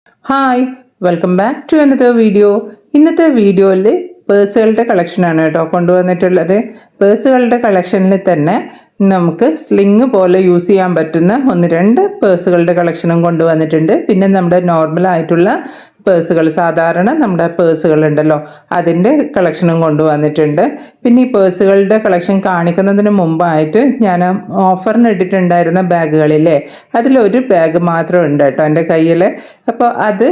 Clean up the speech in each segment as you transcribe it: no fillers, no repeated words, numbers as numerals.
Hi, welcome back to another video. ഇന്നത്തെ വീഡിയോയിൽ പേഴ്സുകളുടെ കളക്ഷനാണ് കേട്ടോ കൊണ്ടുവന്നിട്ടുള്ളത്. പേഴ്സുകളുടെ കളക്ഷനിൽ തന്നെ നമുക്ക് സ്ലിങ് പോലെ യൂസ് ചെയ്യാൻ പറ്റുന്ന ഒന്ന് രണ്ട് പേഴ്സുകളുടെ കളക്ഷനും കൊണ്ടുവന്നിട്ടുണ്ട്. പിന്നെ നമ്മുടെ നോർമലായിട്ടുള്ള പേഴ്സുകൾ, സാധാരണ നമ്മുടെ പേഴ്സുകൾ ഉണ്ടല്ലോ, അതിൻ്റെ കളക്ഷനും കൊണ്ടുവന്നിട്ടുണ്ട്. പിന്നെ ഈ പേഴ്സുകളുടെ കളക്ഷൻ കാണിക്കുന്നതിന് മുമ്പായിട്ട് ഞാൻ ഓഫറിന് ഇട്ടിട്ടുണ്ടായിരുന്ന ബാഗുകളില്ലേ, അതിലൊരു ബാഗ് മാത്രം ഉണ്ട് കേട്ടോ എൻ്റെ കയ്യിൽ. അപ്പോൾ അത്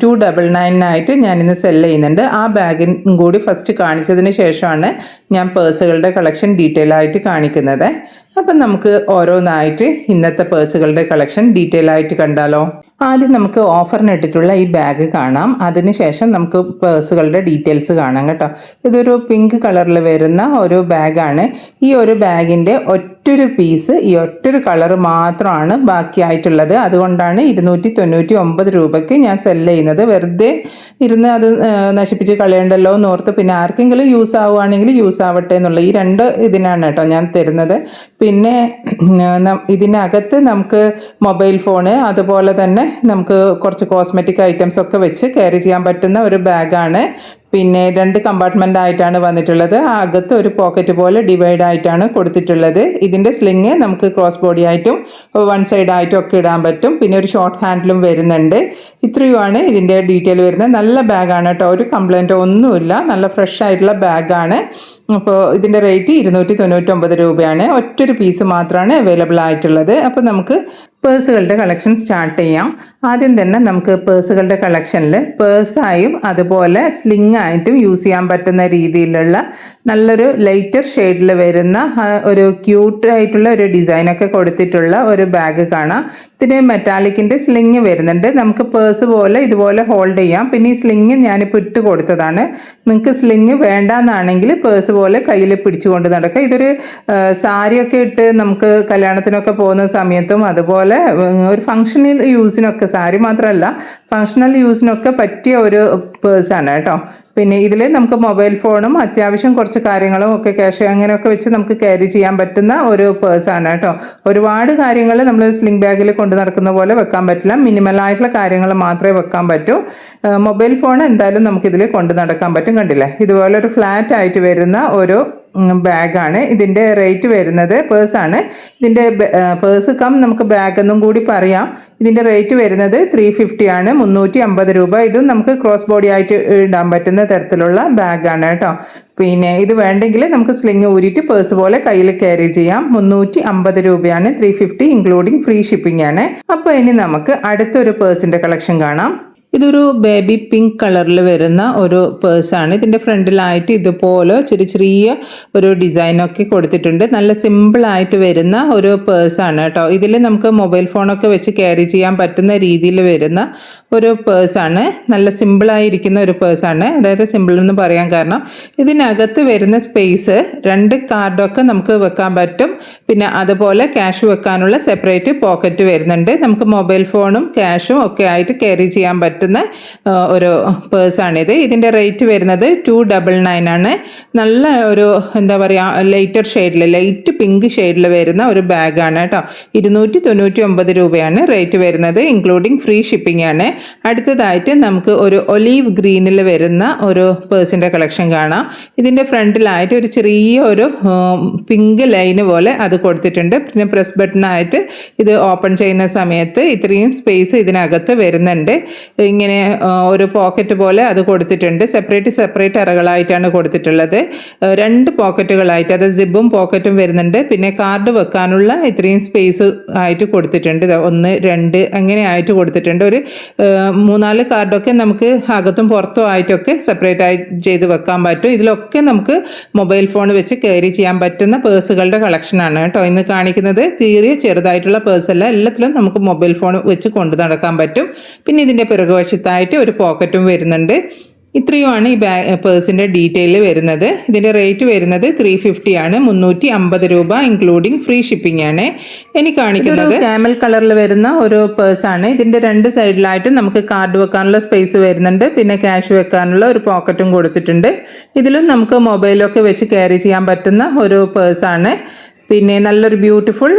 299 ഞാനിന്ന് സെല് ചെയ്യുന്നുണ്ട്. ആ ബാഗിനും കൂടി ഫസ്റ്റ് കാണിച്ചതിന് ശേഷമാണ് ഞാൻ പേഴ്സുകളുടെ കളക്ഷൻ ഡീറ്റെയിൽ ആയിട്ട് കാണിക്കുന്നത്. അപ്പം നമുക്ക് ഓരോന്നായിട്ട് ഇന്നത്തെ പേഴ്സുകളുടെ കളക്ഷൻ ഡീറ്റെയിൽ ആയിട്ട് കണ്ടാലോ. ആദ്യം നമുക്ക് ഓഫറിന് ഇട്ടിട്ടുള്ള ഈ ബാഗ് കാണാം, അതിനുശേഷം നമുക്ക് പേഴ്സുകളുടെ ഡീറ്റെയിൽസ് കാണാം കേട്ടോ. ഇതൊരു പിങ്ക് കളറിൽ വരുന്ന ഒരു ബാഗാണ്. ഈ ഒരു ബാഗിൻ്റെ ഒറ്റൊരു പീസ്, ഈ ഒറ്റൊരു കളർ മാത്രമാണ് ബാക്കിയായിട്ടുള്ളത്. അതുകൊണ്ടാണ് 299 രൂപയ്ക്ക് ഞാൻ സെല് ചെയ്യുന്നത്. വെറുതെ ഇരുന്ന് അത് നശിപ്പിച്ച് കളയണ്ടല്ലോ എന്നോർത്ത്, പിന്നെ ആർക്കെങ്കിലും യൂസ് ആവുകയാണെങ്കിൽ യൂസ് ആവട്ടെ എന്നുള്ള ഈ രണ്ട് ഇതിനാണ് കേട്ടോ ഞാൻ തരുന്നത്. പിന്നെ ഇതിനകത്ത് നമുക്ക് മൊബൈൽ ഫോണ്, അതുപോലെ തന്നെ നമുക്ക് കുറച്ച് കോസ്മെറ്റിക് ഐറ്റംസ് ഒക്കെ വെച്ച് ക്യാരി ചെയ്യാൻ പറ്റുന്ന ഒരു ബാഗാണ്. പിന്നെ 2 കമ്പാർട്ട്മെൻ്റ് ആയിട്ടാണ് വന്നിട്ടുള്ളത്. അകത്ത് ഒരു പോക്കറ്റ് പോലെ ഡിവൈഡ് ആയിട്ടാണ് കൊടുത്തിട്ടുള്ളത്. ഇതിൻ്റെ സ്ലിങ് നമുക്ക് ക്രോസ് ബോഡി ആയിട്ടും വൺ സൈഡ് ആയിട്ടും ഒക്കെ ഇടാൻ പറ്റും. പിന്നെ ഒരു ഷോർട്ട് ഹാൻഡിലും വരുന്നുണ്ട്. ഇത്രയുമാണ് ഇതിൻ്റെ ഡീറ്റെയിൽ വരുന്നത്. നല്ല ബാഗാണ് കേട്ടോ, ഒരു കംപ്ലൈൻറ്റോ ഒന്നുമില്ല. നല്ല ഫ്രഷ് ആയിട്ടുള്ള ബാഗാണ്. അപ്പോൾ ഇതിൻ്റെ റേറ്റ് 299 രൂപയാണ്. ഒറ്റൊരു പീസ് മാത്രമാണ് അവൈലബിൾ ആയിട്ടുള്ളത്. അപ്പോൾ നമുക്ക് പേഴ്സുകളുടെ കളക്ഷൻ സ്റ്റാർട്ട് ചെയ്യാം. ആദ്യം തന്നെ നമുക്ക് പേഴ്സുകളുടെ കളക്ഷനിൽ പേഴ്സായും അതുപോലെ സ്ലിങ് ആയിട്ടും യൂസ് ചെയ്യാൻ പറ്റുന്ന രീതിയിലുള്ള നല്ലൊരു ലൈറ്റർ ഷെയ്ഡിൽ വരുന്ന ഒരു ക്യൂട്ട് ആയിട്ടുള്ള ഒരു ഡിസൈനൊക്കെ കൊടുത്തിട്ടുള്ള ഒരു ബാഗ് കാണാം. ഇതിന് മെറ്റാലിക്കിൻ്റെ സ്ലിങ് വരുന്നുണ്ട്. നമുക്ക് പേഴ്സ് പോലെ ഇതുപോലെ ഹോൾഡ് ചെയ്യാം. പിന്നെ ഈ സ്ലിങ് ഞാനിപ്പോൾ ഇട്ട് കൊടുത്തതാണ്. നിങ്ങൾക്ക് സ്ലിങ് വേണ്ടാന്നാണെങ്കിൽ പേഴ്സ് പോലെ കയ്യിൽ പിടിച്ചുകൊണ്ട് നടക്കുക. ഇതൊരു സാരിയൊക്കെ ഇട്ട് നമുക്ക് കല്യാണത്തിനൊക്കെ പോകുന്ന സമയത്തും അതുപോലെ ഒരു ഫങ്ഷണൽ യൂസിനൊക്കെ, സാരി മാത്രമല്ല ഫങ്ഷണൽ യൂസിനൊക്കെ പറ്റിയ ഒരു പേഴ്സാണ് കേട്ടോ. പിന്നെ ഇതിൽ നമുക്ക് മൊബൈൽ ഫോണും അത്യാവശ്യം കുറച്ച് കാര്യങ്ങളും ഒക്കെ ക്യാഷ് അങ്ങനെയൊക്കെ വെച്ച് നമുക്ക് ക്യാരി ചെയ്യാൻ പറ്റുന്ന ഒരു പേഴ്സാണ് കേട്ടോ. ഒരുപാട് കാര്യങ്ങൾ നമ്മൾ സ്ലിംഗ് ബാഗിൽ കൊണ്ട് നടക്കുന്ന പോലെ വെക്കാൻ പറ്റില്ല. മിനിമലായിട്ടുള്ള കാര്യങ്ങൾ മാത്രമേ വെക്കാൻ പറ്റൂ. മൊബൈൽ ഫോൺ എന്തായാലും നമുക്കിതിൽ കൊണ്ട് നടക്കാൻ പറ്റും. കണ്ടില്ലേ, ഇതുപോലെ ഒരു ഫ്ലാറ്റ് ആയിട്ട് വരുന്ന ഒരു ബാഗാണ്. ഇതിൻ്റെ റേറ്റ് വരുന്നത്, പേഴ്സാണ്, ഇതിൻ്റെ പേഴ്സ് കം നമുക്ക് ബാഗ് എന്നും കൂടി പറയാം. ഇതിൻ്റെ റേറ്റ് വരുന്നത് 350 ആണ്, 350 രൂപ. ഇതും നമുക്ക് ക്രോസ് ബോഡി ആയിട്ട് ഇടാൻ പറ്റുന്ന തരത്തിലുള്ള ബാഗാണ് കേട്ടോ. പിന്നെ ഇത് വേണ്ടെങ്കിൽ നമുക്ക് സ്ലിങ് ഊരിയിട്ട് പേഴ്സ് പോലെ കയ്യിൽ ക്യാരി ചെയ്യാം. 350 രൂപയാണ്, 350 ഇൻക്ലൂഡിങ് ഫ്രീ ഷിപ്പിംഗ് ആണ്. അപ്പോൾ ഇനി നമുക്ക് അടുത്തൊരു പേഴ്സിൻ്റെ കളക്ഷൻ കാണാം. ഇതൊരു ബേബി പിങ്ക് കളറിൽ വരുന്ന ഒരു പേഴ്സാണ്. ഇതിൻ്റെ ഫ്രണ്ടിലായിട്ട് ഇതുപോലെ ചെറിയ ഒരു ഡിസൈനൊക്കെ കൊടുത്തിട്ടുണ്ട്. നല്ല സിമ്പിളായിട്ട് വരുന്ന ഒരു പേഴ്സാണ് കേട്ടോ. ഇതിൽ നമുക്ക് മൊബൈൽ ഫോണൊക്കെ വെച്ച് ക്യാരി ചെയ്യാൻ പറ്റുന്ന രീതിയിൽ വരുന്ന ഒരു പേഴ്സാണ്. നല്ല സിമ്പിളായിരിക്കുന്ന ഒരു പേഴ്സാണ്. അതായത് സിമ്പിൾ എന്ന് പറയാൻ കാരണം ഇതിനകത്ത് വരുന്ന സ്പേസ് 2 കാർഡൊക്കെ നമുക്ക് വെക്കാൻ പറ്റും. പിന്നെ അതുപോലെ ക്യാഷ് വെക്കാനുള്ള സെപ്പറേറ്റ് പോക്കറ്റ് വരുന്നുണ്ട്. നമുക്ക് മൊബൈൽ ഫോണും ക്യാഷും ഒക്കെ ആയിട്ട് ക്യാരി ചെയ്യാൻ പറ്റുന്ന ഒരു പേഴ്സാണിത്. ഇതിൻ്റെ റേറ്റ് വരുന്നത് 299 ആണ്. നല്ല ഒരു എന്താ പറയുക, ലൈറ്റ് പിങ്ക് ഷെയ്ഡിൽ വരുന്ന ഒരു ബാഗാണ് കേട്ടോ. 299 രൂപയാണ് റേറ്റ് വരുന്നത്, ഇൻക്ലൂഡിങ് ഫ്രീ ഷിപ്പിംഗ് ആണ്. അടുത്തതായിട്ട് നമുക്ക് ഒരു ഒലീവ് ഗ്രീനിൽ വരുന്ന ഒരു പേഴ്സിൻ്റെ കളക്ഷൻ കാണാം. ഇതിൻ്റെ ഫ്രണ്ടിലായിട്ട് ഒരു ചെറിയ ഒരു പിങ്ക് ലൈന് പോലെ അത് കൊടുത്തിട്ടുണ്ട്. പിന്നെ പ്രസ് ബട്ടണായിട്ട് ഇത് ഓപ്പൺ ചെയ്യുന്ന സമയത്ത് ഇത്രയും സ്പേസ് ഇതിനകത്ത് വരുന്നുണ്ട്. ഇങ്ങനെ ഒരു പോക്കറ്റ് പോലെ അത് കൊടുത്തിട്ടുണ്ട്. സെപ്പറേറ്റ് അറകളായിട്ടാണ് കൊടുത്തിട്ടുള്ളത്. 2 പോക്കറ്റുകളായിട്ട്, അത് സിബും പോക്കറ്റും വരുന്നുണ്ട്. പിന്നെ കാർഡ് വെക്കാനുള്ള ഇത്രയും സ്പേസ് ആയിട്ട് കൊടുത്തിട്ടുണ്ട്. 1 2 അങ്ങനെ ആയിട്ട് കൊടുത്തിട്ടുണ്ട്. ഒരു 3-4 കാർഡൊക്കെ നമുക്ക് അകത്തും പുറത്തും ആയിട്ടൊക്കെ സെപ്പറേറ്റ് ആയിട്ട് ചെയ്ത് വെക്കാൻ പറ്റും. ഇതിലൊക്കെ നമുക്ക് മൊബൈൽ ഫോൺ വെച്ച് ക്യാരി ചെയ്യാൻ പറ്റുന്ന പേഴ്സുകളുടെ കളക്ഷനാണ് കേട്ടോ ഇന്ന് കാണിക്കുന്നത്. തീരെ ചെറുതായിട്ടുള്ള പേഴ്സല്ല, എല്ലാത്തിലും നമുക്ക് മൊബൈൽ ഫോൺ വെച്ച് കൊണ്ടു നടക്കാൻ പറ്റും. പിന്നെ ഇതിൻ്റെ പിറകുവശത്തായിട്ട് ഒരു പോക്കറ്റും വരുന്നുണ്ട്. ഇത്രയുമാണ് ഈ പേഴ്സിൻ്റെ ഡീറ്റെയിൽ വരുന്നത്. ഇതിൻ്റെ റേറ്റ് വരുന്നത് 350 ആണ്, 350 രൂപ ഇൻക്ലൂഡിങ് ഫ്രീ ഷിപ്പിംഗ് ആണ്. ഇനി കാണിക്കുന്നത് ക്യാമൽ കളറിൽ വരുന്ന ഒരു പേഴ്സാണ്. ഇതിൻ്റെ 2 സൈഡിലായിട്ട് നമുക്ക് കാർഡ് വെക്കാനുള്ള സ്പേസ് വരുന്നുണ്ട്. പിന്നെ ക്യാഷ് വെക്കാനുള്ള ഒരു പോക്കറ്റും കൊടുത്തിട്ടുണ്ട്. ഇതിലും നമുക്ക് മൊബൈലൊക്കെ വെച്ച് ക്യാരി ചെയ്യാൻ പറ്റുന്ന ഒരു പേഴ്സാണ്. പിന്നെ നല്ലൊരു ബ്യൂട്ടിഫുൾ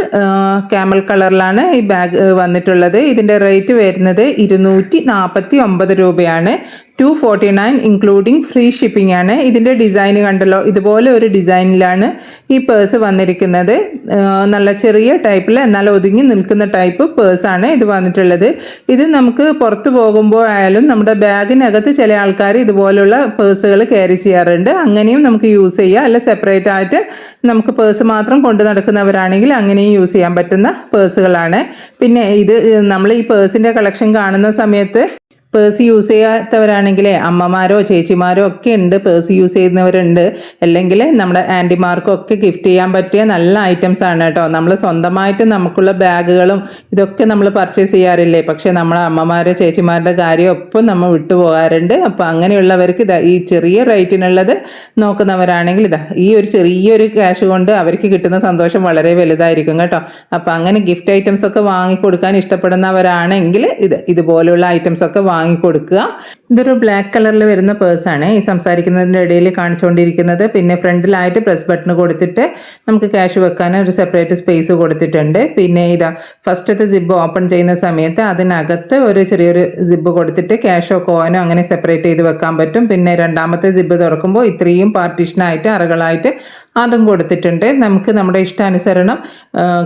ക്യാമൽ കളറിലാണ് ഈ ബാഗ് വന്നിട്ടുള്ളത്. ഇതിൻ്റെ റേറ്റ് വരുന്നത് 249 രൂപയാണ്. 249 ഇൻക്ലൂഡിങ് ഫ്രീ ഷിപ്പിംഗ് ആണ്. ഇതിൻ്റെ ഡിസൈൻ കണ്ടല്ലോ, ഇതുപോലെ ഒരു ഡിസൈനിലാണ് ഈ പേഴ്സ് വന്നിരിക്കുന്നത്. നല്ല ചെറിയ ടൈപ്പിൽ എന്നാൽ ഒതുങ്ങി നിൽക്കുന്ന ടൈപ്പ് പേഴ്സാണ് ഇത് വന്നിട്ടുള്ളത്. ഇത് നമുക്ക് പുറത്ത് പോകുമ്പോൾ ആയാലും നമ്മുടെ ബാഗിനകത്ത് ചില ആൾക്കാർ ഇതുപോലുള്ള പേഴ്സുകൾ ക്യാരി ചെയ്യാറുണ്ട്. അങ്ങനെയും നമുക്ക് യൂസ് ചെയ്യാം. അല്ല സെപ്പറേറ്റ് ആയിട്ട് നമുക്ക് പേഴ്സ് മാത്രം കൊണ്ട് നടക്കുന്നവരാണെങ്കിൽ അങ്ങനെയും യൂസ് ചെയ്യാൻ പറ്റുന്ന പേഴ്സുകളാണ്. പിന്നെ ഇത് നമ്മൾ ഈ പേഴ്സിൻ്റെ കളക്ഷൻ കാണുന്ന സമയത്ത് പേഴ്സ് യൂസ് ചെയ്യാത്തവരാണെങ്കിൽ അമ്മമാരോ ചേച്ചിമാരോ ഒക്കെ ഉണ്ട്, പേഴ്സ് യൂസ് ചെയ്യുന്നവരുണ്ട്. അല്ലെങ്കിൽ നമ്മുടെ ആൻറ്റിമാർക്കും ഒക്കെ ഗിഫ്റ്റ് ചെയ്യാൻ പറ്റിയ നല്ല ഐറ്റംസ് ആണ് കേട്ടോ. നമ്മൾ സ്വന്തമായിട്ട് നമുക്കുള്ള ബാഗുകളും ഇതൊക്കെ നമ്മൾ പർച്ചേസ് ചെയ്യാറില്ലേ, പക്ഷേ നമ്മളെ അമ്മമാരോ ചേച്ചിമാരുടെ കാര്യം ഒപ്പം നമ്മൾ വിട്ടുപോകാറുണ്ട്. അപ്പോൾ അങ്ങനെയുള്ളവർക്ക് ഇതാ ഈ ചെറിയ റേറ്റിനുള്ളത് നോക്കുന്നവരാണെങ്കിൽ ഇതാ ഈ ഒരു ചെറിയൊരു ക്യാഷ് കൊണ്ട് അവർക്ക് കിട്ടുന്ന സന്തോഷം വളരെ വലുതായിരിക്കും കേട്ടോ. അപ്പോൾ അങ്ങനെ ഗിഫ്റ്റ് ഐറ്റംസ് ഒക്കെ വാങ്ങിക്കൊടുക്കാൻ ഇഷ്ടപ്പെടുന്നവരാണെങ്കിൽ ഇതുപോലെയുള്ള ഐറ്റംസ് ഒക്കെ വാങ്ങിക്കൊടുക്കുക. ഇതൊരു ബ്ലാക്ക് കളറിൽ വരുന്ന പേഴ്സാണ് ഈ സംസാരിക്കുന്നതിൻ്റെ ഇടയിൽ കാണിച്ചുകൊണ്ടിരിക്കുന്നത്. പിന്നെ ഫ്രണ്ടിലായിട്ട് പ്രസ് ബട്ടൺ കൊടുത്തിട്ട് നമുക്ക് ക്യാഷ് വെക്കാൻ ഒരു സെപ്പറേറ്റ് സ്പേസ് കൊടുത്തിട്ടുണ്ട്. പിന്നെ ഇതാ ഫസ്റ്റത്തെ സിബ് ഓപ്പൺ ചെയ്യുന്ന സമയത്ത് അതിനകത്ത് ഒരു ചെറിയൊരു സിബ് കൊടുത്തിട്ട് ക്യാഷോ കോയിനോ അങ്ങനെ സെപ്പറേറ്റ് ചെയ്ത് വെക്കാൻ പറ്റും. പിന്നെ രണ്ടാമത്തെ സിബ് തുറക്കുമ്പോൾ ഇത്രയും പാർട്ടീഷനായിട്ട് അറകളായിട്ട് അതും കൊടുത്തിട്ടുണ്ട്. നമുക്ക് നമ്മുടെ ഇഷ്ടാനുസരണം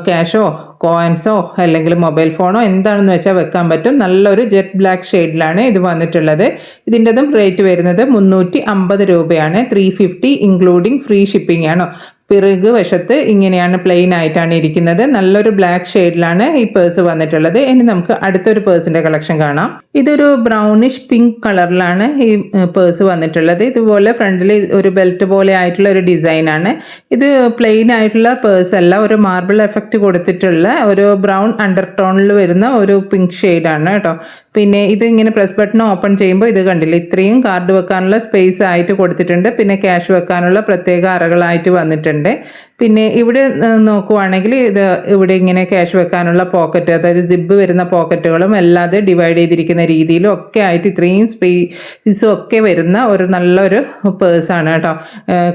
ക്യാഷോ കോയിൻസോ അല്ലെങ്കിൽ മൊബൈൽ ഫോണോ എന്താണെന്ന് വെച്ചാൽ വെക്കാൻ പറ്റും. നല്ലൊരു ജെറ്റ് ബ്ലാക്ക് ഷെയ്ഡിലാണ് ഇത് വന്നിട്ടുള്ളത്. ഇതിൻ്റെതും റേറ്റ് വരുന്നത് 350 രൂപയാണ്. 350 ഇൻക്ലൂഡിങ് ഫ്രീ ഷിപ്പിംഗ് ആണ്. പിറക് വശത്ത് ഇങ്ങനെയാണ് പ്ലെയിൻ ആയിട്ടാണ് ഇരിക്കുന്നത്. നല്ലൊരു ബ്ലാക്ക് ഷെയ്ഡിലാണ് ഈ പേഴ്സ് വന്നിട്ടുള്ളത്. ഇനി നമുക്ക് അടുത്തൊരു പേഴ്സിൻ്റെ കളക്ഷൻ കാണാം. ഇതൊരു ബ്രൗണിഷ് പിങ്ക് കളറിലാണ് ഈ പേഴ്സ് വന്നിട്ടുള്ളത്. ഇതുപോലെ ഫ്രണ്ടിൽ ഒരു ബെൽറ്റ് പോലെ ആയിട്ടുള്ള ഒരു ഡിസൈനാണ്. ഇത് പ്ലെയിൻ ആയിട്ടുള്ള പേഴ്സ് അല്ല, ഒരു മാർബിൾ എഫക്റ്റ് കൊടുത്തിട്ടുള്ള ഒരു ബ്രൗൺ അണ്ടർ ടോണിൽ വരുന്ന ഒരു പിങ്ക് ഷെയ്ഡാണ് കേട്ടോ. പിന്നെ ഇത് ഇങ്ങനെ പ്രസ് ബട്ടൺ ഓപ്പൺ ചെയ്യുമ്പോൾ ഇത് കണ്ടില്ല, ഇത്രയും കാർഡ് വെക്കാനുള്ള സ്പേസ് ആയിട്ട് കൊടുത്തിട്ടുണ്ട്. പിന്നെ ക്യാഷ് വെക്കാനുള്ള പ്രത്യേക അറകളായിട്ട് വന്നിട്ടുണ്ട്. പിന്നെ ഇവിടെ നോക്കുവാണെങ്കിൽ ഇത് ഇവിടെ ഇങ്ങനെ ക്യാഷ് വെക്കാനുള്ള പോക്കറ്റ്, അതായത് സിബ് വരുന്ന പോക്കറ്റുകളും അല്ലാതെ ഡിവൈഡ് ചെയ്തിരിക്കുന്ന രീതിയിലും ഒക്കെ ആയിട്ട് ഇത്രയും സ്പേസും ഒക്കെ വരുന്ന ഒരു നല്ലൊരു പേഴ്സാണ് കേട്ടോ.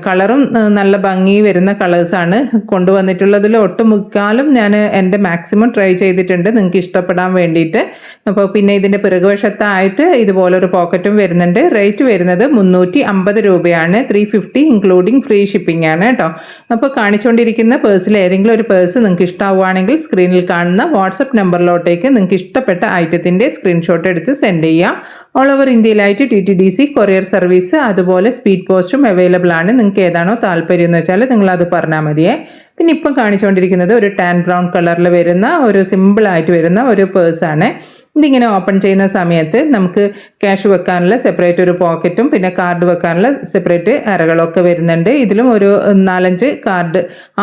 കളറും നല്ല ഭംഗി വരുന്ന കളേഴ്സാണ് കൊണ്ടുവന്നിട്ടുള്ളതിൽ. ഒട്ടുമുക്കാലും ഞാൻ എൻ്റെ മാക്സിമം ട്രൈ ചെയ്തിട്ടുണ്ട് നിങ്ങൾക്ക് ഇഷ്ടപ്പെടാൻ വേണ്ടിയിട്ട്. അപ്പോൾ പിന്നെ ഇതിൻ്റെ പിറകുവശത്തായിട്ട് ഇതുപോലൊരു പോക്കറ്റും വരുന്നുണ്ട്. റേറ്റ് വരുന്നത് 350 രൂപയാണ്. 350 ഇൻക്ലൂഡിങ് ഫ്രീ ഷിപ്പിംഗ് ആണ് കേട്ടോ. അപ്പോൾ കാണിച്ചുകൊണ്ടിരിക്കുന്ന പേഴ്സിൽ ഏതെങ്കിലും ഒരു പേഴ്സ് നിങ്ങൾക്ക് ഇഷ്ടമാവുകയാണെങ്കിൽ സ്ക്രീനിൽ കാണുന്ന വാട്സപ്പ് നമ്പറിലോട്ടേക്ക് നിങ്ങൾക്ക് ഇഷ്ടപ്പെട്ട ഐറ്റത്തിൻ്റെ സ്ക്രീൻഷോട്ട് എടുത്ത് സെൻഡ് ചെയ്യുക. ഓൾ ഓവർ ഇന്ത്യയിലായിട്ട് TTDC കൊറിയർ സർവീസ് അതുപോലെ സ്പീഡ് പോസ്റ്റും അവൈലബിൾ ആണ്. നിങ്ങൾക്ക് ഏതാണോ താല്പര്യം എന്ന് വെച്ചാൽ നിങ്ങളത് പറഞ്ഞാൽ മതിയേ. പിന്നെ ഇപ്പം കാണിച്ചുകൊണ്ടിരിക്കുന്നത് ഒരു ടാൻ ബ്രൗൺ കളറിൽ വരുന്ന ഒരു സിമ്പിളായിട്ട് വരുന്ന ഒരു പേഴ്സാണ്. ഇതിങ്ങനെ ഓപ്പൺ ചെയ്യുന്ന സമയത്ത് നമുക്ക് ക്യാഷ് വെക്കാനുള്ള സെപ്പറേറ്റ് ഒരു പോക്കറ്റും പിന്നെ കാർഡ് വെക്കാനുള്ള സെപ്പറേറ്റ് അറകളൊക്കെ വരുന്നുണ്ട്. ഇതിലും ഒരു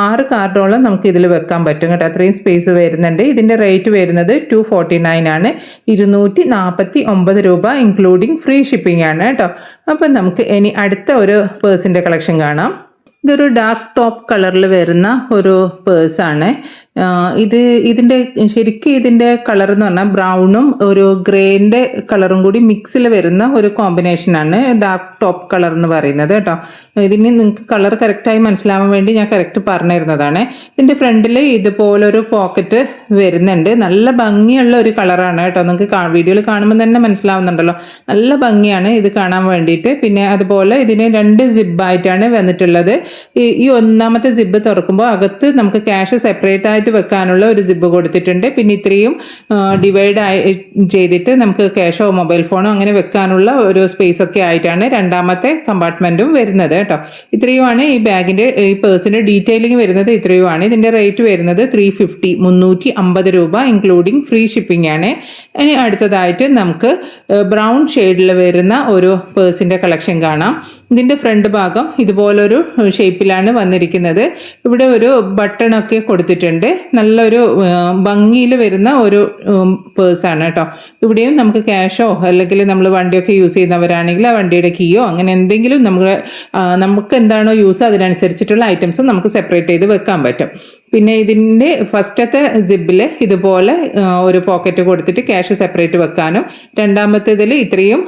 6 കാർഡോളം നമുക്ക് ഇതിൽ വെക്കാൻ പറ്റും കേട്ടോ. അത്രയും സ്പേസ് വരുന്നുണ്ട്. ഇതിൻ്റെ റേറ്റ് വരുന്നത് 249 ആണ്. 249 രൂപ ഇൻക്ലൂഡിങ് ഫ്രീ ഷിപ്പിംഗ് ആണ് കേട്ടോ. അപ്പം നമുക്ക് ഇനി അടുത്ത ഒരു പേഴ്സിൻ്റെ കളക്ഷൻ കാണാം. ഇതൊരു ഡാർക്ക് ടോപ്പ് കളറിൽ വരുന്ന ഒരു പേഴ്സാണ്. ശരിക്കും ഇതിൻ്റെ കളർ എന്ന് പറഞ്ഞാൽ ബ്രൗണും ഒരു ഗ്രേൻ്റെ കളറും കൂടി മിക്സിൽ വരുന്ന ഒരു കോമ്പിനേഷനാണ് ഡാർക്ക് ടോപ്പ് കളർ എന്ന് പറയുന്നത് കേട്ടോ. ഇതിന് നിങ്ങൾക്ക് കളർ കറക്റ്റായി മനസ്സിലാവാൻ വേണ്ടി ഞാൻ കറക്റ്റ് പറഞ്ഞിരുന്നതാണ്. ഇതിൻ്റെ ഫ്രണ്ടിൽ ഇതുപോലൊരു പോക്കറ്റ് വരുന്നുണ്ട്. നല്ല ഭംഗിയുള്ള ഒരു കളറാണ് കേട്ടോ. നിങ്ങൾക്ക് വീഡിയോയിൽ കാണുമ്പോൾ തന്നെ മനസ്സിലാവുന്നുണ്ടല്ലോ, നല്ല ഭംഗിയാണ് ഇത് കാണാൻ വേണ്ടിയിട്ട്. പിന്നെ അതുപോലെ ഇതിന് 2 സിബായിട്ടാണ് വന്നിട്ടുള്ളത്. ഈ ഒന്നാമത്തെ സിബ് തുറക്കുമ്പോൾ അകത്ത് നമുക്ക് ക്യാഷ് സെപ്പറേറ്റ് ആയിട്ട് വെക്കാനുള്ള ഒരു സിബ് കൊടുത്തിട്ടുണ്ട്. പിന്നെ ഇത്രയും ഡിവൈഡ് ചെയ്തിട്ട് നമുക്ക് ക്യാഷോ മൊബൈൽ ഫോണോ അങ്ങനെ വെക്കാനുള്ള ഒരു സ്പേസ് ഒക്കെ ആയിട്ടാണ് രണ്ടാമത്തെ കമ്പാർട്ട്മെൻറ്റും വരുന്നത് കേട്ടോ. ഇത്രയുമാണ് ഈ ബാഗിൻ്റെ ഈ പേഴ്സിൻ്റെ ഡീറ്റെയിലിംഗ് വരുന്നത്. ഇത്രയുമാണ്. ഇതിൻ്റെ റേറ്റ് വരുന്നത് 350 രൂപ ഇൻക്ലൂഡിങ് ഫ്രീ ഷിപ്പിംഗ് ആണ്. ഇനി അടുത്തതായിട്ട് നമുക്ക് ബ്രൗൺ ഷെയ്ഡിൽ വരുന്ന ഒരു പേഴ്സിൻ്റെ കളക്ഷൻ കാണാം. ഇതിൻ്റെ ഫ്രണ്ട് ഭാഗം ഇതുപോലൊരു ഷേപ്പിലാണ് വന്നിരിക്കുന്നത്. ഇവിടെ ഒരു ബട്ടണൊക്കെ കൊടുത്തിട്ടുണ്ട്. നല്ലൊരു ഭംഗിയിൽ വരുന്ന ഒരു പേഴ്സാണ് കേട്ടോ. ഇവിടെയും നമുക്ക് ക്യാഷോ അല്ലെങ്കിൽ നമ്മൾ വണ്ടിയൊക്കെ യൂസ് ചെയ്യുന്നവരാണെങ്കിൽ ആ വണ്ടിയുടെ കീയോ അങ്ങനെ എന്തെങ്കിലും നമുക്ക് എന്താണോ യൂസ് അതിനനുസരിച്ചിട്ടുള്ള ഐറ്റംസ് നമുക്ക് സെപ്പറേറ്റ് ചെയ്ത് വെക്കാൻ പറ്റും. പിന്നെ ഇതിൻ്റെ ഫസ്റ്റത്തെ ജിബിൽ ഇതുപോലെ ഒരു പോക്കറ്റ് കൊടുത്തിട്ട് ക്യാഷ് സെപ്പറേറ്റ് വെക്കാനും, രണ്ടാമത്തേതിൽ ഇത്രയും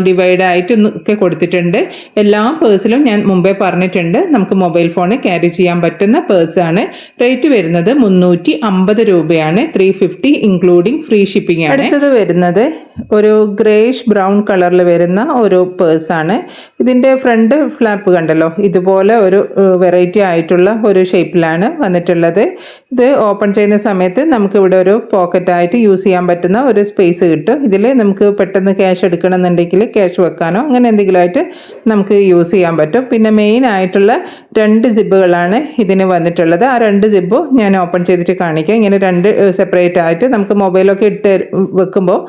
ഡിവൈഡായിട്ട് ഒക്കെ കൊടുത്തിട്ടുണ്ട്. എല്ലാ പേഴ്സിലും ഞാൻ മുമ്പേ പറഞ്ഞിട്ടുണ്ട് നമുക്ക് മൊബൈൽ ഫോൺ ക്യാരി ചെയ്യാൻ പറ്റുന്ന പേഴ്സാണ്. റേറ്റ് വരുന്നത് 350 രൂപയാണ്. 350 ഇൻക്ലൂഡിങ് ഫ്രീ ഷിപ്പിംഗ് ആണ്. അടുത്തത് വരുന്നത് ഒരു ഗ്രേഷ് ബ്രൗൺ കളറിൽ വരുന്ന ഒരു പേഴ്സാണ്. ഇതിൻ്റെ ഫ്രണ്ട് ഫ്ലാപ്പ് കണ്ടല്ലോ, ഇതുപോലെ ഒരു വെറൈറ്റി ആയിട്ടുള്ള ഒരു ഷേപ്പിലാണ് വന്നിട്ടുള്ളത്. ഇത് ഓപ്പൺ ചെയ്യുന്ന സമയത്ത് നമുക്ക് ഇവിടെ ഒരു പോക്കറ്റായിട്ട് യൂസ് ചെയ്യാൻ പറ്റുന്ന ഒരു സ്പേസ് കിട്ടും. ഇതിൽ നമുക്ക് പെട്ടെന്ന് ക്യാഷ് എടുക്കണമെന്നുണ്ടെങ്കിൽ ക്യാഷ് വെക്കാനോ അങ്ങനെ എന്തെങ്കിലുമായിട്ട് നമുക്ക് യൂസ് ചെയ്യാൻ പറ്റും. പിന്നെ മെയിൻ ആയിട്ടുള്ള 2 ജിബുകളാണ് ഇതിന് വന്നിട്ടുള്ളത്. ആ 2 ജിബും ഞാൻ ഓപ്പൺ ചെയ്തിട്ട് കാണിക്കാം. ഇങ്ങനെ 2 സെപ്പറേറ്റ് ആയിട്ട് നമുക്ക് മൊബൈലൊക്കെ ഇട്ട് വെക്കുമ്പോൾ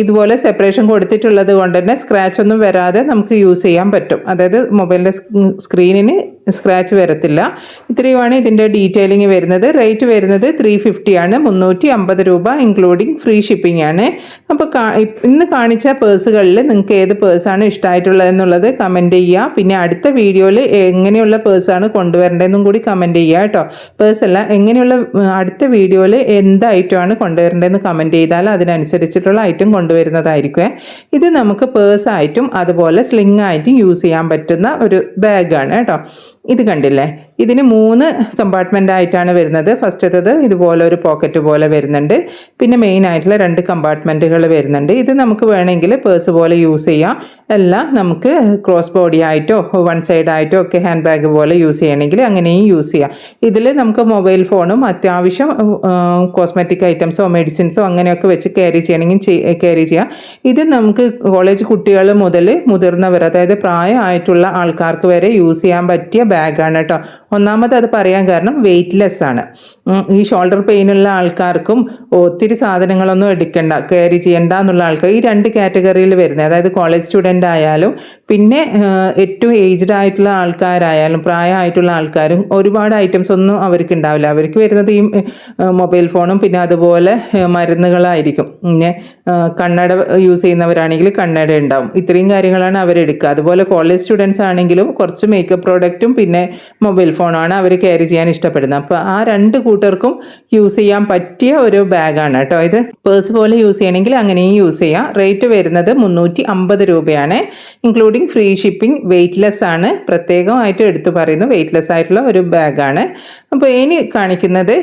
ഇതുപോലെ സെപ്പറേഷൻ കൊടുത്തിട്ടുള്ളത് കൊണ്ട് തന്നെ സ്ക്രാച്ച് ഒന്നും വരാതെ നമുക്ക് യൂസ് ചെയ്യാൻ പറ്റും. അതായത് മൊബൈലിൻ്റെ സ്ക്രീനിന് സ്ക്രാച്ച് വരത്തില്ല. ഇത്രയുമാണ് ഇതിൻ്റെ ഡീറ്റെയിലിംഗ് വരുന്നത്. റേറ്റ് വരുന്നത് 350 ആണ്. 350 രൂപ ഇൻക്ലൂഡിങ് ഫ്രീ ഷിപ്പിംഗ് ആണ്. അപ്പോൾ ഇന്ന് കാണിച്ച പേഴ്സുകളിൽ നിങ്ങൾക്ക് ഏത് പേഴ്സാണ് ഇഷ്ടമായിട്ടുള്ളത് എന്നുള്ളത് കമൻറ്റ് ചെയ്യുക. പിന്നെ അടുത്ത വീഡിയോയിൽ എങ്ങനെയുള്ള പേഴ്സാണ് കൊണ്ടുവരേണ്ടതെന്നും കൂടി കമൻറ്റ് ചെയ്യുക കേട്ടോ. പേഴ്സല്ല, എങ്ങനെയുള്ള അടുത്ത വീഡിയോയിൽ എന്ത് ഐറ്റമാണ് കൊണ്ടുവരേണ്ടതെന്ന് കമൻറ്റ് ചെയ്താൽ അതിനനുസരിച്ചിട്ടുള്ള ഐറ്റം കൊണ്ടുവരുന്നതായിരിക്കും. ഇത് നമുക്ക് പേഴ്സായിട്ടും അതുപോലെ സ്ലിംഗ് ആയിട്ടും യൂസ് ചെയ്യാൻ പറ്റുന്ന ഒരു ബാഗാണ് കേട്ടോ. ഇത് കണ്ടില്ലേ, ഇതിന് 3 കമ്പാർട്ട്മെൻ്റ് ആയിട്ടാണ് വരുന്നത്. ഫസ്റ്റത്തത് ഇതുപോലെ ഒരു പോക്കറ്റ് പോലെ വരുന്നുണ്ട്. പിന്നെ മെയിൻ ആയിട്ടുള്ള 2 കമ്പാർട്ട്മെൻറ്റുകൾ വരുന്നുണ്ട്. ഇത് നമുക്ക് വേണമെങ്കിൽ പേഴ്സ് പോലെ യൂസ് ചെയ്യാം. അല്ല നമുക്ക് ക്രോസ് ബോഡി ആയിട്ടോ വൺ സൈഡ് ആയിട്ടോ ഒക്കെ ഹാൻഡ് ബാഗ് പോലെ യൂസ് ചെയ്യണമെങ്കിൽ അങ്ങനെയും യൂസ് ചെയ്യാം. ഇതിൽ നമുക്ക് മൊബൈൽ ഫോണും അത്യാവശ്യം കോസ്മെറ്റിക് ഐറ്റംസോ മെഡിസിൻസോ അങ്ങനെയൊക്കെ വെച്ച് ക്യാരി ചെയ്യണമെങ്കിൽ ക്യാരി ചെയ്യാം. ഇത് നമുക്ക് കോളേജ് കുട്ടികൾ മുതൽ മുതിർന്നവർ, അതായത് പ്രായമായിട്ടുള്ള ആൾക്കാർക്ക് വരെ യൂസ് ചെയ്യാൻ പറ്റിയ ബാഗാണ് കേട്ടോ. ഒന്നാമത് അത് പറയാൻ കാരണം വെയ്റ്റ്ലെസ് ആണ്. ഈ ഷോൾഡർ പെയിനുള്ള ആൾക്കാർക്കും ഒത്തിരി സാധനങ്ങളൊന്നും എടുക്കണ്ട, ക്യാരി ചെയ്യണ്ട എന്നുള്ള ആൾക്കാർ ഈ 2 കാറ്റഗറിയിൽ വരുന്നത്. അതായത് കോളേജ് സ്റ്റുഡൻ്റ് ആയാലും പിന്നെ ഏറ്റവും ഏജ്ഡ് ആയിട്ടുള്ള ആൾക്കാരായാലും പ്രായമായിട്ടുള്ള ആൾക്കാരും ഒരുപാട് ഐറ്റംസ് ഒന്നും അവർക്ക് ഉണ്ടാവില്ല. അവർക്ക് വരുന്നത് ഈ മൊബൈൽ ഫോണും പിന്നെ അതുപോലെ മരുന്നുകളായിരിക്കും. പിന്നെ കണ്ണട യൂസ് ചെയ്യുന്നവരാണെങ്കിൽ കണ്ണട ഉണ്ടാവും. ഇത്രയും കാര്യങ്ങളാണ് അവരെടുക്കുക. അതുപോലെ കോളേജ് സ്റ്റുഡൻസ് ആണെങ്കിലും കുറച്ച് മേക്കപ്പ് പ്രോഡക്റ്റും പിന്നെ മൊബൈൽ ഫോണാണ് അവർ ക്യാരി ചെയ്യാൻ ഇഷ്ടപ്പെടുന്നത്. അപ്പോൾ ആ 2 കൂട്ടർക്കും യൂസ് ചെയ്യാൻ പറ്റിയ ഒരു ബാഗാണ് കേട്ടോ. ഇത് പേഴ്സ് പോലെ യൂസ് ചെയ്യണമെങ്കിൽ അങ്ങനെയും യൂസ് ചെയ്യാം. റേറ്റ് വരുന്നത് 350 രൂപയാണ് ഇൻക്ലൂഡിങ് ഫ്രീ ഷിപ്പിംഗ്. വെയ്റ്റ്ലെസ് ആണ്, പ്രത്യേകമായിട്ട് എടുത്തു പറയുന്നു. വെയ്റ്റ്ലെസ് ആയിട്ടുള്ള ഒരു ബാഗാണ്. അപ്പോൾ ഇനി കാണിക്കുന്നത്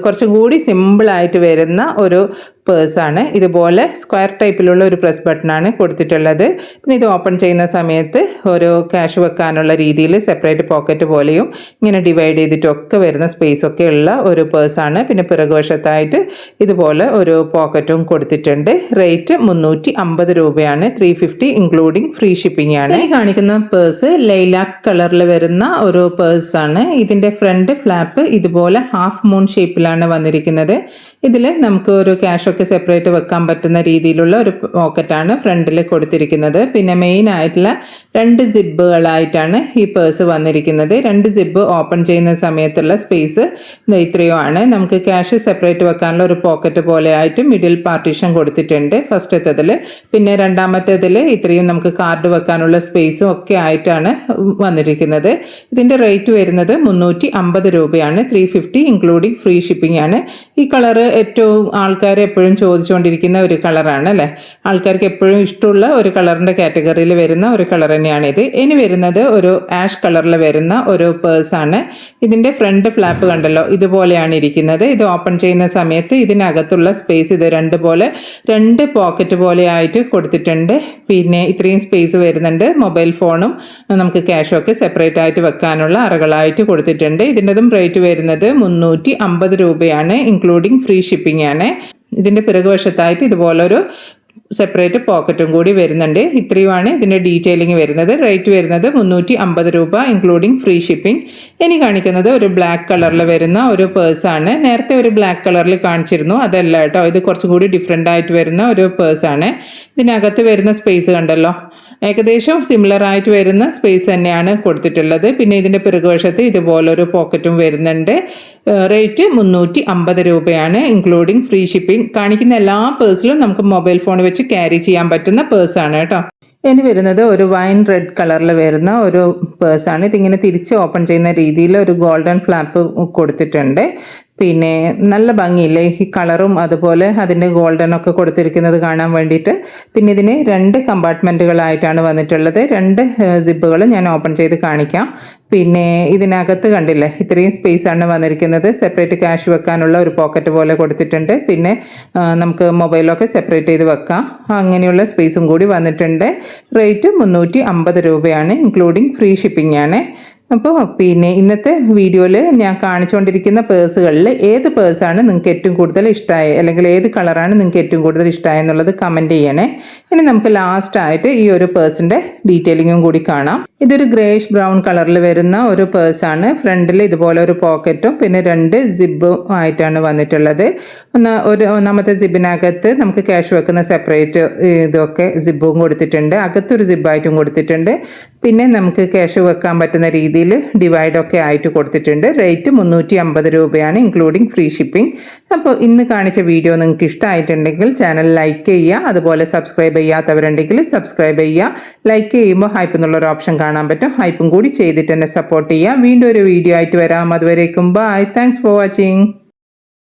കുറച്ചും കൂടി സിമ്പിളായിട്ട് വരുന്ന ഒരു പേഴ്സാണ്. ഇതുപോലെ സ്ക്വയർ ടൈപ്പിലുള്ള ഒരു പ്രസ് ബട്ടണാണ് കൊടുത്തിട്ടുള്ളത്. പിന്നെ ഇത് ഓപ്പൺ ചെയ്യുന്ന സമയത്ത് ഒരു ക്യാഷ് വെക്കാനുള്ള രീതിയിൽ സെപ്പറേറ്റ് പോക്കറ്റ് പോലെയും ഇങ്ങനെ ഡിവൈഡ് ചെയ്തിട്ടൊക്കെ വരുന്ന സ്പേസ് ഒക്കെ ഉള്ള ഒരു പേഴ്സാണ്. പിന്നെ പിറകുവശത്തായിട്ട് ഇതുപോലെ ഒരു പോക്കറ്റും കൊടുത്തിട്ടുണ്ട്. റേറ്റ് 350 രൂപയാണ്. 350 ഇൻക്ലൂഡിങ് ഫ്രീ ഷിപ്പിംഗ് ആണ്. ഈ കാണിക്കുന്ന പേഴ്സ് ലൈലാക്ക് കളറിൽ വരുന്ന ഒരു പേഴ്സാണ്. ഇതിൻ്റെ ഫ്രണ്ട് ഫ്ലാപ്പ് ഇതുപോലെ ഹാഫ് മൂൺ ഷേപ്പിലാണ് വന്നിരിക്കുന്നത്. ഇതിൽ നമുക്ക് ഒരു ക്യാഷൊക്കെ സെപ്പറേറ്റ് വെക്കാൻ പറ്റുന്ന രീതിയിലുള്ള ഒരു പോക്കറ്റാണ് ഫ്രണ്ടിൽ കൊടുത്തിരിക്കുന്നത്. പിന്നെ മെയിൻ ആയിട്ടുള്ള 2 ജിബുകളായിട്ടാണ് ഈ പേഴ്സ് വന്നിരിക്കുന്നത്. 2 ജിബ് ഓപ്പൺ ചെയ്യുന്ന സമയത്തുള്ള സ്പേസ് ഇത്രയുമാണ്. നമുക്ക് ക്യാഷ് സെപ്പറേറ്റ് വെക്കാനുള്ള ഒരു പോക്കറ്റ് പോലെ ആയിട്ട് മിഡിൽ പാർട്ടീഷൻ കൊടുത്തിട്ടുണ്ട് ഫസ്റ്റത്തേതിൽ. പിന്നെ രണ്ടാമത്തേതിൽ ഇത്രയും നമുക്ക് കാർഡ് വെക്കാനുള്ള സ്പേസും ഒക്കെ ആയിട്ടാണ് വന്നിരിക്കുന്നത്. ഇതിൻ്റെ റേറ്റ് വരുന്നത് 350 രൂപയാണ്. 350 ഇൻക്ലൂഡിങ് ഫ്രീ ഷിപ്പിംഗ് ആണ്. ഈ കളറ് ഏറ്റവും ആൾക്കാർ എപ്പോഴും ചോദിച്ചുകൊണ്ടിരിക്കുന്ന ഒരു കളറാണ് അല്ലേ. ആൾക്കാർക്ക് എപ്പോഴും ഇഷ്ടമുള്ള ഒരു കളറിൻ്റെ കാറ്റഗറിയിൽ വരുന്ന ഒരു കളർ തന്നെയാണിത്. ഇനി വരുന്നത് ഒരു ആഷ് കളറിൽ വരുന്ന ഒരു പേഴ്സാണ്. ഇതിൻ്റെ ഫ്രണ്ട് ഫ്ലാപ്പ് കണ്ടല്ലോ, ഇതുപോലെയാണ് ഇരിക്കുന്നത്. ഇത് ഓപ്പൺ ചെയ്യുന്ന സമയത്ത് ഇതിനകത്തുള്ള സ്പേസ് ഇത് 2 പോക്കറ്റ് പോലെ ആയിട്ട് കൊടുത്തിട്ടുണ്ട്. പിന്നെ ഇത്രയും സ്പേസ് വരുന്നുണ്ട്. മൊബൈൽ ഫോണും നമുക്ക് ക്യാഷും ഒക്കെ സെപ്പറേറ്റ് ആയിട്ട് വെക്കാനുള്ള അറകളായിട്ട് കൊടുത്തിട്ടുണ്ട്. ഇതിൻ്റെതും റേറ്റ് വരുന്നത് 350 രൂപയാണ് ഇൻക്ലൂഡിങ് ഫ്രീ ഷിപ്പിംഗ് ആണ്. ഇതിൻ്റെ പിറകുവശത്തായിട്ട് ഇതുപോലൊരു സെപ്പറേറ്റ് പോക്കറ്റും കൂടി വരുന്നുണ്ട്. ഇത്രയുമാണ് ഇതിൻ്റെ ഡീറ്റെയിലിംഗ് വരുന്നത്. റേറ്റ് വരുന്നത് 350 രൂപ ഇൻക്ലൂഡിങ് ഫ്രീ ഷിപ്പിംഗ്. ഇനി കാണിക്കുന്നത് ഒരു ബ്ലാക്ക് കളറിൽ വരുന്ന ഒരു പേഴ്സാണ്. നേരത്തെ ഒരു ബ്ലാക്ക് കളറിൽ കാണിച്ചിരുന്നു, അതല്ല കേട്ടോ. ഇത് കുറച്ചും കൂടി ഡിഫറെൻ്റ് ആയിട്ട് വരുന്ന ഒരു പേഴ്സാണ്. ഇതിനകത്ത് വരുന്ന സ്പേസ് കണ്ടല്ലോ, ഏകദേശം സിമിലർ ആയിട്ട് വരുന്ന സ്പേസ് തന്നെയാണ് കൊടുത്തിട്ടുള്ളത്. പിന്നെ ഇതിൻ്റെ പിറകുവശത്ത് ഇതുപോലൊരു പോക്കറ്റും വരുന്നുണ്ട്. റേറ്റ് 350 രൂപയാണ് ഇൻക്ലൂഡിങ് ഫ്രീ ഷിപ്പിംഗ്. കാണിക്കുന്ന എല്ലാ പേഴ്സിലും നമുക്ക് മൊബൈൽ ഫോൺ വെച്ച് ക്യാരി ചെയ്യാൻ പറ്റുന്ന പേഴ്സാണ് കേട്ടോ. ഇനി വരുന്നത് ഒരു വൈൻ റെഡ് കളറിൽ വരുന്ന ഒരു പേഴ്സാണ്. ഇതിങ്ങനെ തിരിച്ച് ഓപ്പൺ ചെയ്യുന്ന രീതിയിൽ ഒരു ഗോൾഡൻ ഫ്ലാപ്പ് കൊടുത്തിട്ടുണ്ട്. പിന്നെ നല്ല ഭംഗിയില്ലേ ഈ കളറും അതുപോലെ അതിൻ്റെ ഗോൾഡൻ ഒക്കെ കൊടുത്തിരിക്കുന്നത് കാണാൻ വേണ്ടിയിട്ട്. പിന്നെ ഇതിന് 2 കമ്പാർട്ട്മെൻറ്റുകളായിട്ടാണ് വന്നിട്ടുള്ളത്. 2 സിപ്പുകൾ ഞാൻ ഓപ്പൺ ചെയ്ത് കാണിക്കാം. പിന്നെ ഇതിനകത്ത് കണ്ടില്ലേ ഇത്രയും സ്പേസ് ആണ് വന്നിരിക്കുന്നത്. സെപ്പറേറ്റ് ക്യാഷ് വെക്കാനുള്ള ഒരു പോക്കറ്റ് പോലെ കൊടുത്തിട്ടുണ്ട്. പിന്നെ നമുക്ക് മൊബൈലൊക്കെ സെപ്പറേറ്റ് ചെയ്ത് വെക്കാം. അങ്ങനെയുള്ള സ്പേസും കൂടി വന്നിട്ടുണ്ട്. റേറ്റ് 350 രൂപയാണ്, ഇൻക്ലൂഡിങ് ഫ്രീ ഷിപ്പിംഗ് ആണ്. അപ്പോൾ പിന്നെ ഇന്നത്തെ വീഡിയോയിൽ ഞാൻ കാണിച്ചുകൊണ്ടിരിക്കുന്ന പേഴ്സുകളിൽ ഏത് പേഴ്സാണ് നിങ്ങൾക്ക് ഏറ്റവും കൂടുതൽ ഇഷ്ടമായി, അല്ലെങ്കിൽ ഏത് കളറാണ് നിങ്ങൾക്ക് ഏറ്റവും കൂടുതൽ ഇഷ്ടമായി എന്നുള്ളത് കമൻറ്റ് ചെയ്യണേ. ഇനി നമുക്ക് ലാസ്റ്റായിട്ട് ഈ ഒരു പേഴ്സിൻ്റെ ഡീറ്റെയിലിങ്ങും കൂടി കാണാം. ഇതൊരു ഗ്രേഷ് ബ്രൗൺ കളറിൽ വരുന്ന ഒരു പേഴ്സാണ്. ഫ്രണ്ടിൽ ഇതുപോലെ ഒരു പോക്കറ്റും പിന്നെ 2 സിബും ആയിട്ടാണ് വന്നിട്ടുള്ളത്. ഒന്നാമത്തെ സിബിനകത്ത് നമുക്ക് ക്യാഷ് വെക്കുന്ന സെപ്പറേറ്റ് ഇതൊക്കെ സിബും കൊടുത്തിട്ടുണ്ട്. അകത്തൊരു സിബായിട്ടും കൊടുത്തിട്ടുണ്ട്. പിന്നെ നമുക്ക് ക്യാഷ് വെക്കാൻ പറ്റുന്ന രീതിയിൽ ഡിവൈഡൊക്കെ ആയിട്ട് കൊടുത്തിട്ടുണ്ട്. റേറ്റ് 350 രൂപയാണ്, ഇൻക്ലൂഡിങ് ഫ്രീ ഷിപ്പിംഗ്. അപ്പോൾ ഇന്ന് കാണിച്ച വീഡിയോ നിങ്ങൾക്ക് ഇഷ്ടമായിട്ടുണ്ടെങ്കിൽ ചാനൽ ലൈക്ക് ചെയ്യുക. അതുപോലെ സബ്സ്ക്രൈബ് ചെയ്യാത്തവരുണ്ടെങ്കിൽ സബ്സ്ക്രൈബ് ചെയ്യുക. ലൈക്ക് ചെയ്യുമ്പോൾ ഹൈപ്പ് എന്നുള്ളൊരു ഓപ്ഷൻ കാണാൻ പറ്റും. ഹൈപ്പും കൂടി ചെയ്തിട്ട് തന്നെ സപ്പോർട്ട് ചെയ്യുക. വീണ്ടും ഒരു വീഡിയോ ആയിട്ട് വരാം. അതുവരേക്കും ബൈ. Thanks for watching.